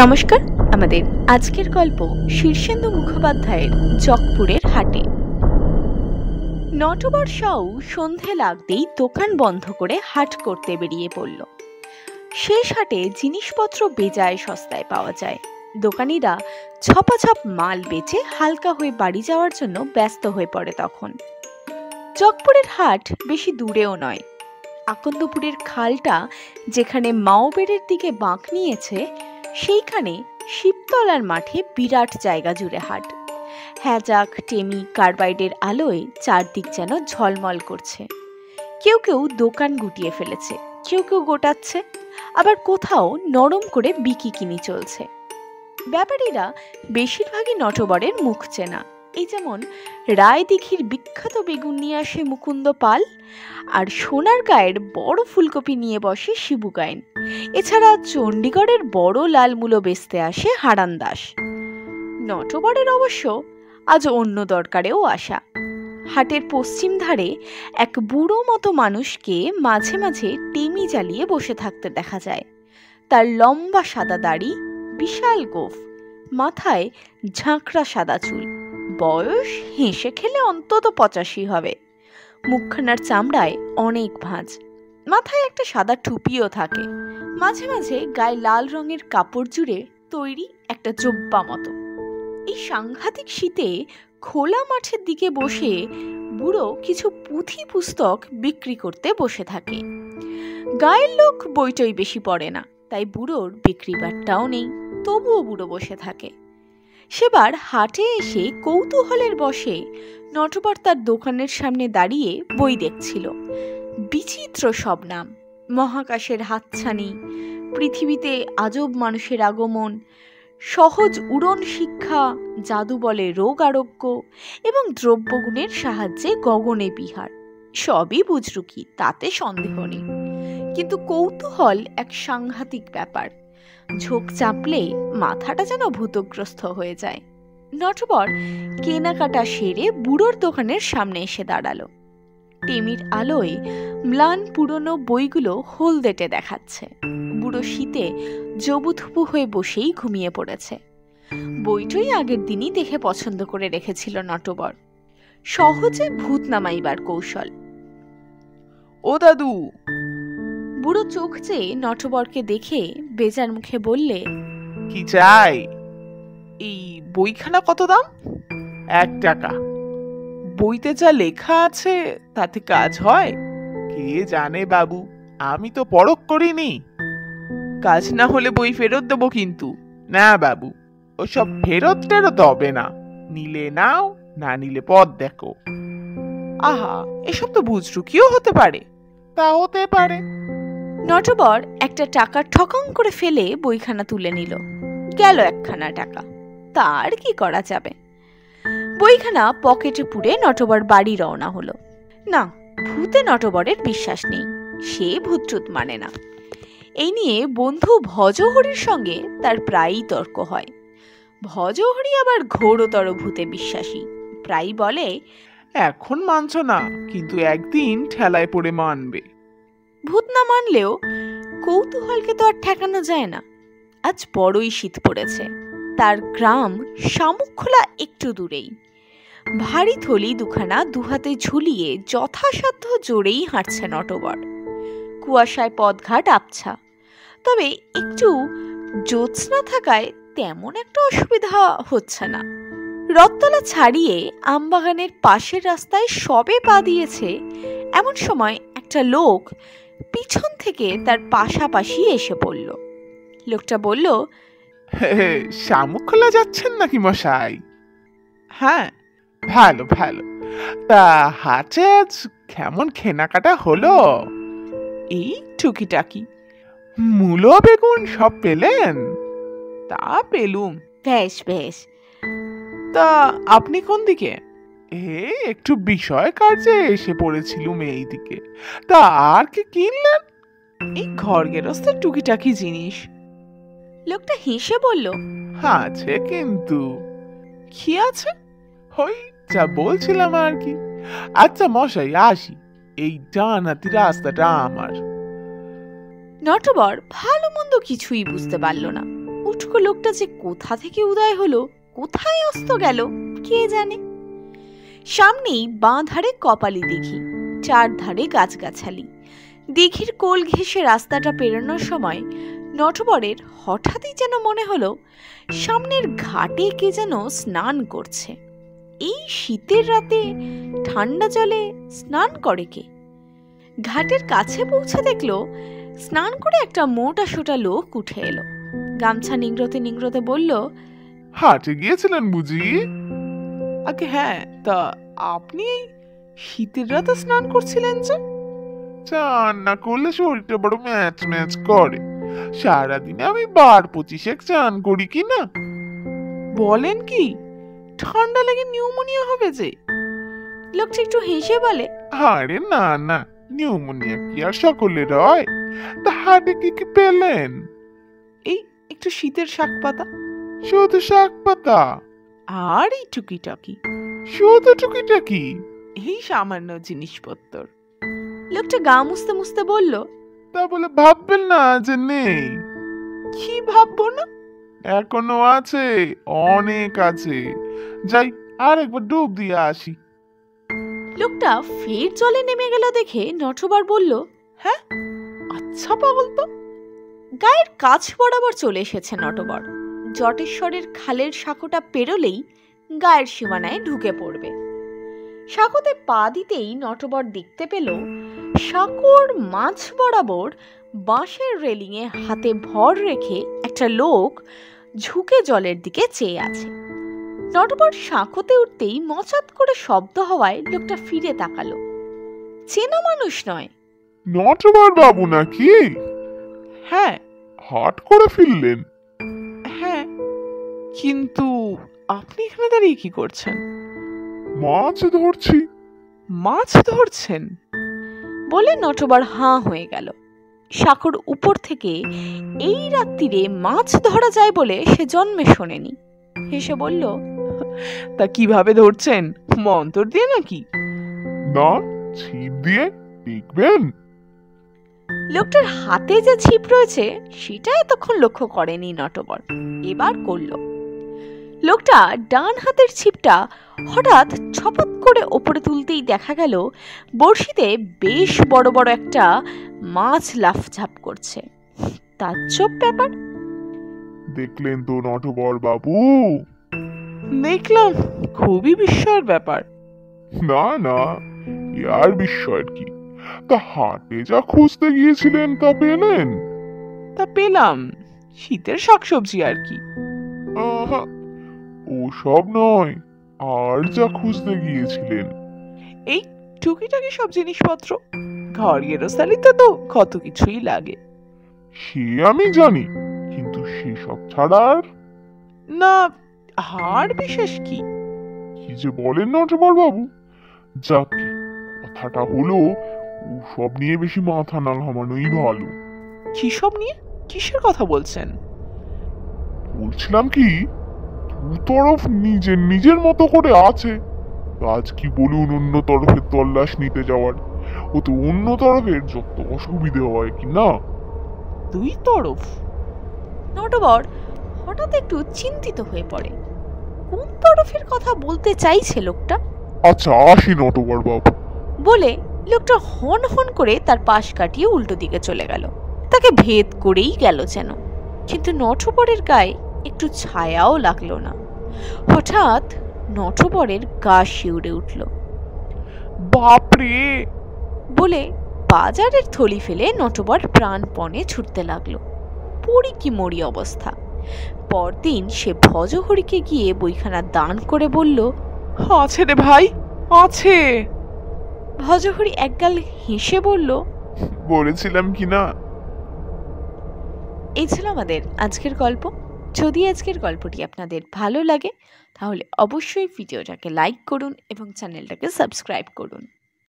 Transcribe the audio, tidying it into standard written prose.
নমস্কার। আমাদের আজকের গল্প শীর্ষেন্দু মুখোপাধ্যায়ের জকপুরের হাটে। নটবর সাউ সন্ধে লাগতেই দোকান বন্ধ করে হাট করতে বেরিয়ে পড়ল। শেষ হাটে জিনিসপত্র বেজায় সস্তায় পাওয়া যায়। দোকানিরা ছপাছপ মাল বেচে হালকা হয়ে বাড়ি যাওয়ার জন্য ব্যস্ত হয়ে পড়ে। তখন জকপুরের হাট বেশি দূরেও নয়। আকন্দপুরের খালটা যেখানে মাওবেড়ের দিকে বাঁক নিয়েছে, সেইখানে শিবতলার মাঠে বিরাট জায়গা জুড়ে হাট। হ্যাজাক, টেমি, কার্বাইডের আলোয় চারদিক যেন ঝলমল করছে। কেউ কেউ দোকান গুটিয়ে ফেলেছে, কেউ কেউ গোটাচ্ছে, আবার কোথাও নরম করে বিকিকিনি চলছে। ব্যাপারীরা বেশিরভাগই নটবরের মুখ চেনা। এই যেমন রায়দিঘির বিখ্যাত বেগুন নিয়ে আসে মুকুন্দ পাল, আর সোনার গায়ের বড় ফুলকপি নিয়ে বসে শিবু গায়েন। এছাড়া চণ্ডীগড়ের বড় লাল মূলো বেচতে আসে হারান দাস। নটবরের অবশ্য আজ অন্য দরকারেও আসা। হাটের পশ্চিম ধারে এক বুড়ো মতো মানুষকে মাঝে মাঝে টেমি জ্বালিয়ে বসে থাকতে দেখা যায়। তার লম্বা সাদা দাড়ি, বিশাল গোঁফ, মাথায় ঝাঁকড়া সাদা চুল। বয়স হেসে খেলে অন্তত 85 হবে। মুখখানার চামড়ায় অনেক ভাঁজ। মাথায় একটা সাদা টুপিও থাকে। মাঝে মাঝে গায়ে লাল রঙের কাপড় জুড়ে তৈরি একটা জোব্বা মতো। এই সাংঘাতিক শীতে খোলা মাঠের দিকে বসে বুড়ো কিছু পুঁথি পুস্তক বিক্রি করতে বসে থাকে। গায়ের লোক বইটই বেশি পড়ে না, তাই বুড়োর বিক্রি বাট্টাও নেই। তবুও বুড়ো বসে থাকে। সেবার হাটে এসে কৌতূহলের বসে নটবর তার দোকানের সামনে দাঁড়িয়ে বই দেখছিল। বিচিত্র সব নাম, মহাকাশের হাতছানি, পৃথিবীতে আজব মানুষের আগমন, সহজ উড়ন শিক্ষা, জাদু বলে রোগ আরোগ্য এবং দ্রব্যগুণের সাহায্যে গগনে বিহার। সবই বুঝরুকি, তাতে সন্দেহ নেই। কিন্তু কৌতূহল এক সাংঘাতিক ব্যাপার। ঝোঁক চাপলে মাথাটা যেন ভূতগ্রস্ত হয়ে যায়। নটবর কেনাকাটা সেরে বুড়োর দোকানের সামনে এসে দাঁড়ালো। টেমির আলোয় ম্লান পুরনো বইগুলো হলদেটে দেখাচ্ছে। বুড়ো শীতে জবুথুবু হয়ে বসেই ঘুমিয়ে পড়েছে। বইটাই আগের দিনই দেখে পছন্দ করে রেখেছিল নটবর। সহজে ভূত নামাইবার কৌশল। ও দাদু! বুড়ো চোখ চেয়ে নটবরকে দেখে বেজার মুখে বললে, কি চাই? এই বইখানা কত দাম? 1 টাকা। বইতে যা লেখা আছে তাতে কাজ হয়? কে জানে বাবু, আমি তো পরখ করিনি। কাজ না হলে বই ফেরত দেবো কিন্তু। না বাবু, ওসব ফেরত টেরত হবে না। নিলে নাও, না নিলে পথ দেখো। আহা, এসব তো বুঝরুকিও হতে পারে। তা হতে পারে। নটবর একটা টাকা ঠকং করে ফেলে বইখানা তুলে নিল। গেল 1খানা টাকা। তার কি করা যাবে? বইখানা পকেটে পুরে নটবর বাড়ি রওনা হলো। না, ভূতে নটবরের বিশ্বাস নেই। সে ভূতটুত মানে না। এই নিয়ে বন্ধু ভজহরির সঙ্গে তার প্রায়ই তর্ক হয়। ভজহরি আবার ঘোরতর ভূতে বিশ্বাসী। প্রায় বলে, এখন মানছ না, কিন্তু একদিন ঠেলায় পড়ে মানবে। ভূত না মানলেও কৌতূহলকে তো আর ঠেকানো যায় না। আজ বড়ই শীত পড়েছে। তার গ্রাম শামুকখোলা একটু দূরেই। ভারী থলি দুখানা দুহাতে ঝুলিয়ে যথাসাধ্য জোরেই হাঁটছে নটবর। কুয়াশায় পথঘাট আবছা, তবে একটু জ্যোৎস্না থাকায় তেমন একটা অসুবিধা হচ্ছে না। রথতলা ছাড়িয়ে আমবাগানের পাশের রাস্তায় সবে পা দিয়েছে, এমন সময় একটা লোক পিছন থেকে তার পাশাপাশি এসে পড়ল। লোকটা বলল, শামুকখোলা যাচ্ছেন নাকি মশাই? হ্যাঁ, ভালো ভালো। তা হাটে আজ কেমন কেনাকাটা হলো? এই টুকিটাকি। মূলো বেগুন সব পেলেন? তা পেলুম। বেশ বেশ। তা আপনি কোন দিকে? একটু বিষয় কার্যে এসে পড়েছিলুম এই দিকে। তা আর কি কিনলেন? এই ঘর গেরস্তের টুকিটাকি জিনিস। লোকটা হেসে বলল, আছে কিন্তু। কি আছে? ওই যা বলছিলাম আর কি। আচ্ছা মশাই, আসি। এই ডানাতি রাস্তাটা আমার। নটবর ভালো মন্দ কিছুই বুঝতে পারল না। উটকো লোকটা যে কোথা থেকে উদয় হলো, কোথায় অস্ত গেল কে জানে। সামনেই বাঁ ধারে কপালি দিঘি, চারধারে গাছগাছালি। দিঘির কোল ঘেঁষে রাস্তাটা পেরোনোর সময় নটবরের হঠাৎই যেন মনে হলো সামনের ঘাটে কে যেন স্নান করছে। এই শীতের রাতে ঠান্ডা জলে স্নান করে কে? ঘাটের কাছে পৌঁছে দেখলো স্নান করে একটা মোটা সোটা লোক উঠে এলো। গামছা নিংড়তে নিংড়তে বলল, হাটে গিয়েছিলেন বুঝি? আগে হ্যাঁ, তা আপনি শীতের রাতে স্নান করছিলেন যে? চান না করলে শরীরটা বড় ম্যাচ ম্যাচ করে। সারাদিনে আমি 12-25 চান করি কি না। বলেন কি? ঠান্ডা লেগে নিউমোনিয়া হবে যে। লোকটা একটু হেসে বলে, আরে না না, নিউমোনিয়া কি আর সকলের হয়? তা হাটে কি কি পেলেন? এই একটু শীতের শাক পাতা। শুধু শাক পাতা? আর এই টুকিটাকি। শুধু টুকিটাকি? এই সামান্য জিনিসপত্র। লোকটা গা মুছতে মুছতে বলল, তা বলে ভাববেন না যে নেই। কি ভাববো না? এখনো আছে, অনেক আছে। যাই আর একবার ডুব দিয়ে আসি। লোকটা ফের জলে নেমে গেল দেখে নটবর বলল, হ্যাঁ আচ্ছা পাগল তো। গায়ের কাছ বরাবর চলে এসেছে নটবর। জটেশ্বরের খালের সাঁকোটা পেরোলেই গায়ের সীমানায় ঢুকে পড়বে। সাঁকোতে পা দিতেই নটবর দেখতে পেল সাঁকোর মাঝ বরাবর বাঁশের রেলিংয়ে হাতে ভর রেখে একটা লোক ঝুঁকে জলের দিকে চেয়ে আছে। নটবর সাঁকোতে উঠতেই মচাত করে শব্দ হওয়ায় লোকটা ফিরে তাকালো। চেনা মানুষ নয়। নটবর বাবু নাকি? হ্যাঁ। হাট করে ফিরলেন? হ্যাঁ, কিন্তু আপনি এখানে দাঁড়িয়ে কি করছেন? মাছ ধরছি। মাছ ধরছেন? বলে নটবর হাঁ হয়ে গেল। সাঁকোর উপর থেকে এই রাত্রিরে মাছ ধরা যায় বলে সে জন্মে শোনেনি। হেসে বলল, তা কিভাবে ধরছেন? মন্তর দিয়ে নাকি? না, ছিপ দিয়ে। দেখবেন? লোকটার হাতে যে ছিপ রয়েছে সেটা এতক্ষণ লক্ষ্য করেনি নটবর, এবার করল। লোকটা ডান হাতের ছিপটা হঠাৎ ছপাত করে ওপরে তুলতেই দেখা গেল বড়শিতে বেশ বড় বড় একটা মাছ লাফঝাপ করছে। তাজ্জব ব্যাপার। দেখলেন তো নটবর বাবু? দেখলাম, খুবই বিস্ময়ের ব্যাপার। না না, আর বিস্ময়ের কি? তা হাটে যা খুঁজতে গিয়েছিলেন তা পেলেন? তা পেলাম, শীতের শাকসবজি আর কি। ও সব নয়, আর যা খুঁজতে গিয়েছিলেন? এই টুকিটাকি সব জিনিসপত্র। ঘর গেরস্থালিতে তো কত কিছুই লাগে। সে আমি জানি, কিন্তু সেসব ছাড়া আর? না, আর বিশেষ কি? কি যে বলেন নটবর বাবু। যাকে কথাটা হলো, ও সব নিয়ে বেশি মাথা না ঘামানোই ভালো। কি সব নিয়ে? কিসের কথা বলছেন? বলছিলাম কি, দু তরফ নিজের নিজের মতো করে আছে। আজ কি বলুন অন্য তরফের তল্লাশ নিতে যাওয়ার, ও তো অন্য তরফের যত অসুবিধে হয় কি না। দুই তরফ? নটবর হঠাৎ একটু চিন্তিত হয়ে পড়ে। কোন তরফের কথা বলতে চাইছে লোকটা? আচ্ছা আসি নটবর বাবু। বলে লোকটা হন হন করে তার পাশ কাটিয়ে উল্টো দিকে চলে গেল। তাকে ভেদ করেই গেল যেন। কিন্তু নটবরের গায়ে একটু ছায়াও লাগলো না। হঠাৎ নটবরের গা শিউরে উঠল। বাপরে! বলে বাজারের থলি ফেলে নটবর প্রাণপণে ছুটতে লাগলো। পড়ি কি মরি অবস্থা। পরদিন সে ভজহরিকে গিয়ে বইখানা দান করে বলল, আছে রে ভাই, আছে। ভজহরি একগাল হেসে বলল, বলেছিলাম কি না। এই ছিল আমাদের আজকের গল্প। যদি আজকের গল্পটি আপনাদের ভালো লাগে তাহলে অবশ্যই ভিডিওটাকে লাইক করুন এবং চ্যানেলটাকে সাবস্ক্রাইব করুন।